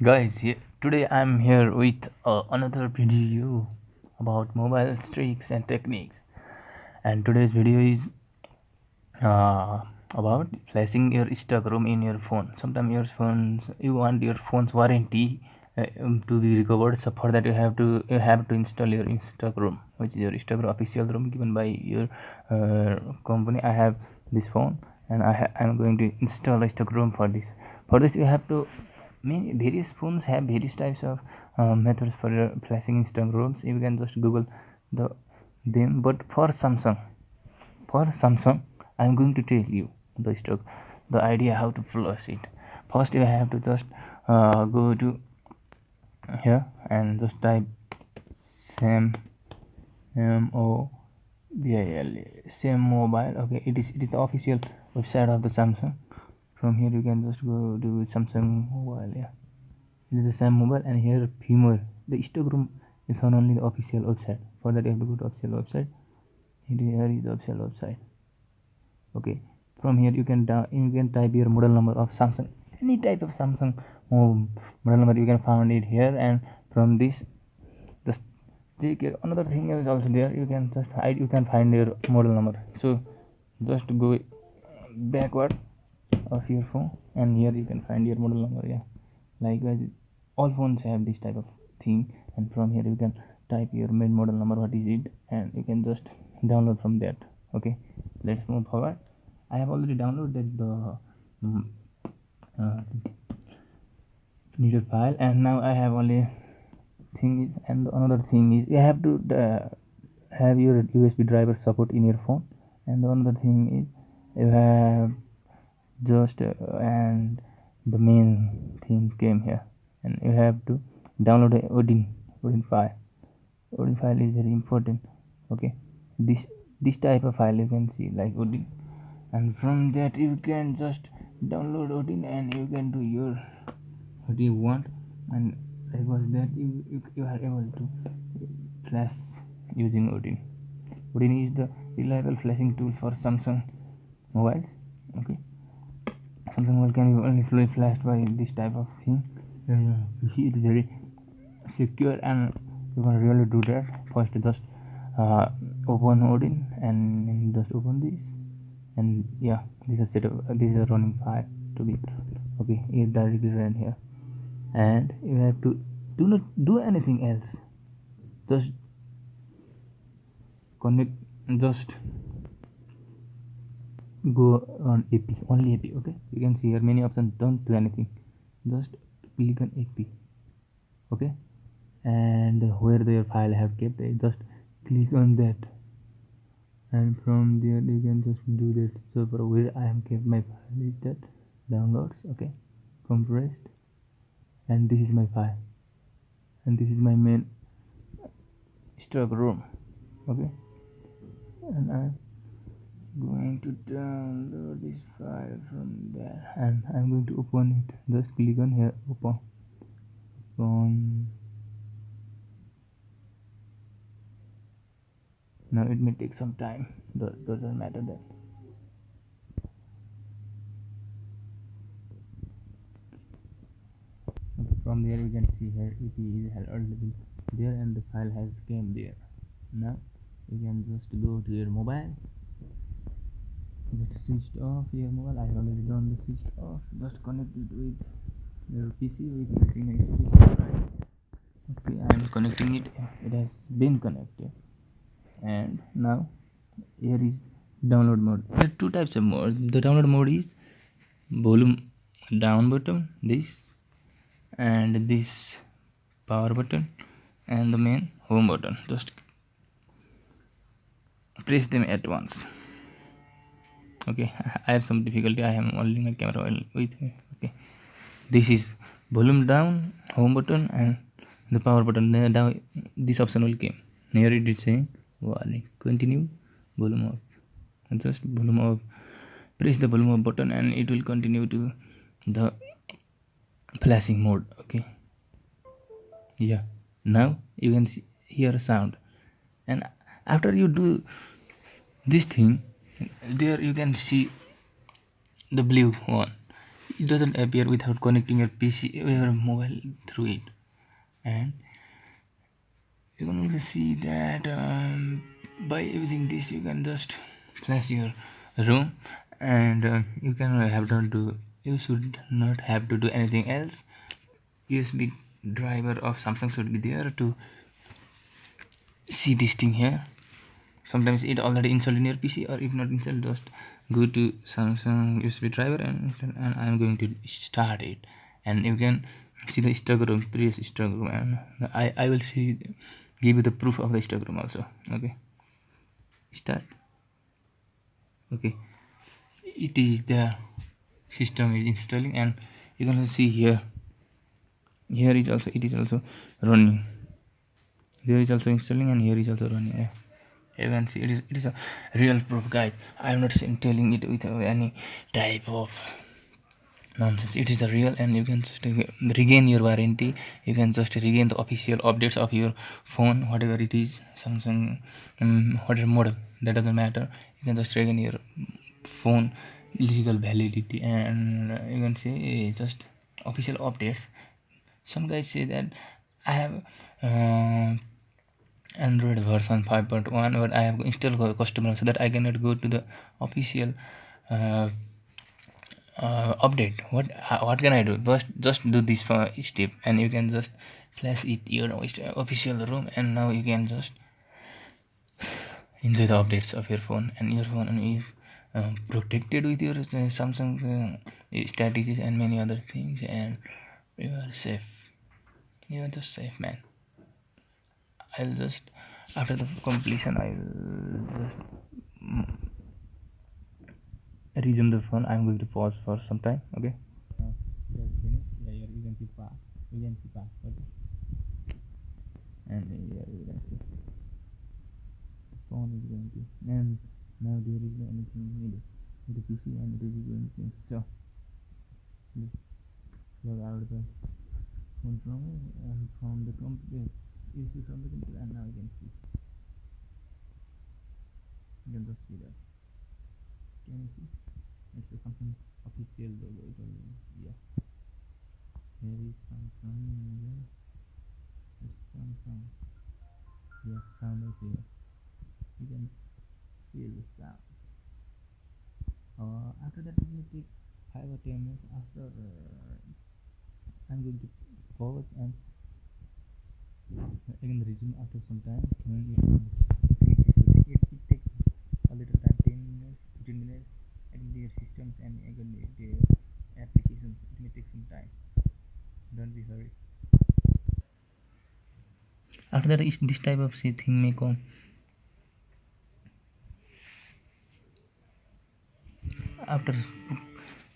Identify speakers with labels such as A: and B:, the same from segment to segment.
A: Guys, today I'm here with another video about mobile tricks and techniques. And today's video is uh, about flashing your Instagram in your phone. Sometimes you want your phone's warranty to be recovered. So for that you have to install your Instagram, which is your Instagram official room given by your company. I have this phone, and I'm going to install Instagram for this. For this, you have to many various phones have various types of methods for flashing Instagrams. You can just Google the them. But for Samsung, I'm going to tell you the idea how to flush it. First, you have to just go to here and just type Sam Sam Mobile. Okay, it is the official website of the Samsung. From here, you can just go to Samsung Mobile. Yeah, it is the Sam Mobile, and here Femur. The Instagram is on only the official website. For that, you have to go to official website. Here is the official website. Okay, from here you can type your model number of Samsung, any type of Samsung model number you can find it here. And from this, just take your another thing is also there. You can find your model number. So just go backward of your phone, and here you can find your model number. Yeah, likewise all phones have this type of thing. And from here you can type your main model number, what is it, and you can just download from that. Okay, let's move forward. I have already downloaded the uh, needed file, and now I have only thing is, and another thing is you have to have your USB driver support in your phone. And the another thing is you have just and the main thing came here, and you have to download a Odin file. Odin file is very important. Okay, this type of file you can see like Odin, and from that you can just download Odin, and you can do your what you want. And likewise that you are able to flash using Odin. Odin is the reliable flashing tool for Samsung mobiles. Okay, Samsung mobile can be only fully flashed by this type of thing. It is very secure, and you can really do that. First, just open Odin, and just open this, and yeah, this is this is a running file to be. Okay, it directly ran here, and you have to do not do anything else. Just connect, just go on AP, only AP. Okay, you can see here many options. Don't do anything, just click on AP. Okay, and where your file have kept, just click on that, and from there you can just do that. So for where I have kept my file is that downloads. Okay, compressed, and this is my file, and this is my main stock room. Okay, and I'm going to download this file from there, and I'm going to open it. Just click on here, open. Now it may take some time, doesn't matter that. Okay, from there we can see here EP is already there, and the file has came there. Now you can just go to your mobile, just switched off your mobile. I have already done the switch off. Just connect it with your PC with using a right. Okay, I am connecting it. It has been connected, and now here is download mode. There are two types of mode. The download mode is volume down button, this, and this power button, and the main home button. Just press them at once. Okay, I have some difficulty. I have only my camera with me. Okay, this is volume down, home button, and the power button. Now this option will come. Here it is saying warning, continue, volume up, and just volume up. Press the volume up button, and it will continue to the flashing mode. Okay, yeah, now you can hear a sound, and after you do this thing, there you can see the blue one. it doesn't appear without connecting your PC, your mobile through it. And you can also see that by using this you can just flash your room, and you should not have to do anything else. USB driver of Samsung should be there to see this thing here. Sometimes it already installed in your PC, or if not installed, just go to Samsung USB driver, and I'm going to start it, and you can see the stock room, previous stock room, and I will give you the proof of the stock room also. Okay, start. Okay, it is the system is installing, and you can see here is also, it is also running. There is also installing, and here is also running. Yeah. You can see it is a real proof, guys. I am not telling it with any type of nonsense. It is a real, and you can just regain your warranty. You can just regain the official updates of your phone, whatever it is, Samsung, whatever model, that doesn't matter. You can just regain your phone legal validity, and you can see just official updates. Some guys say that I have Android version 5.1, but I have installed customer, so that I cannot go to the official update. What can I do? Just do this step, and you can just flash it your official room, and now you can just enjoy the updates of your phone, and your phone is protected with your Samsung strategies and many other things, and you are safe. You are just safe, man. I'll just, after the completion, I'll just resume the phone. I'm going to pause for some time. Okay. Finished. Yeah, you can see pass. You can see pass. Okay. And here you can see phone is going to, and now there is anything needed with the PC, and it is going to install. Log out the phone from the computer. You see from the computer, and now you can see. You can just see that. Can you see? It's something official logo. Yeah. Here is Samsung. Yeah. It's Samsung. Yeah, sound is here. You can feel the sound. After that, it will take 5 or 10 minutes. After I'm going to pause, and again resume after some time. When it finishes, it takes a little time, 10 minutes, 15 minutes. Again their systems, and again their applications, it may take some time. Don't be hurried. After that, this type of thing may come. After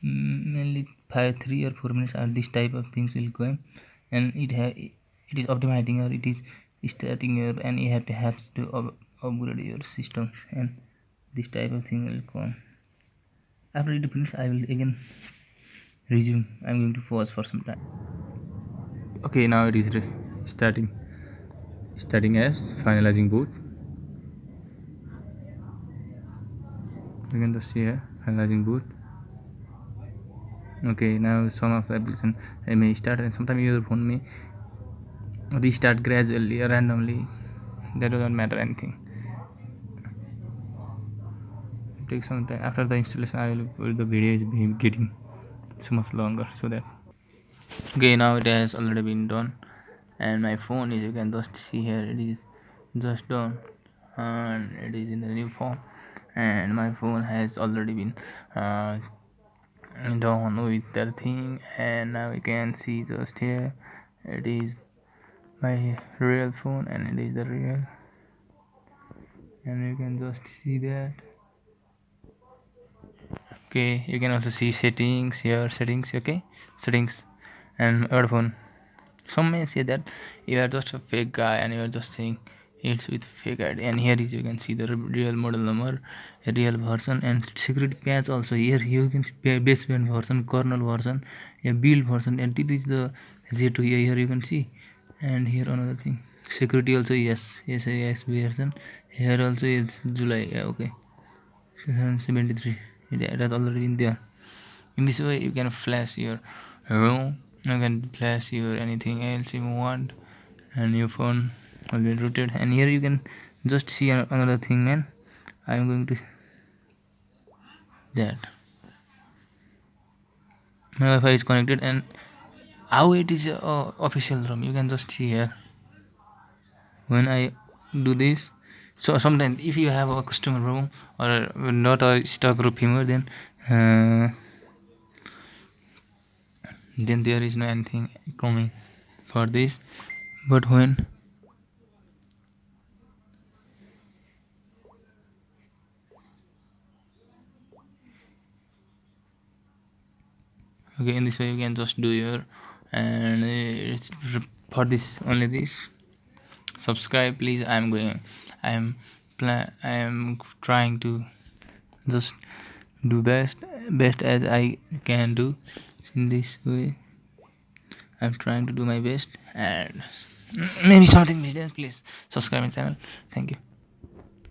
A: mainly 3 or 4 minutes, this type of things will come, and it is optimizing, or it is starting your, and you have to upgrade your systems, and this type of thing will come. After it finishes, I will again resume. I'm going to pause for some time. Okay, now it is starting as finalizing boot. You can just see here finalizing boot. Okay, now some of the application may start, and sometimes your phone may restart gradually or randomly. That doesn't matter anything. It takes some time. After the installation, the video is getting so much longer, so that. Okay, now it has already been done, and my phone is, you can just see here, it is just done, and it is in the new form, and my phone has already been done with that thing, and now you can see just here, it is my real phone, and it is the real, and you can just see that. Okay, you can also see settings here, okay, settings, and your phone. Some may say that you are just a fake guy, and you are just saying it's with fake ID, and here is, you can see the real model number, real version, and security patch also. Here you can see baseband version, kernel version, a build version, and it is the Z2 here you can see. And here another thing, security also, yes version. Here also is July. Yeah, okay, 73. It has already been there. In this way you can flash your room, you can flash your anything else you want, and your phone will be rooted. And here you can just see another thing, man. I'm going to that my Wi-Fi is connected, and how it is official room you can just see here. When I do this, so sometimes if you have a customer room or not a stock group humor, then there is no anything coming for this. But when okay, in this way you can just do your, and it's for this only this. Subscribe please. I am trying to just do best as I can do. In this way I'm trying to do my best, and maybe something business. Please subscribe my channel. Thank you.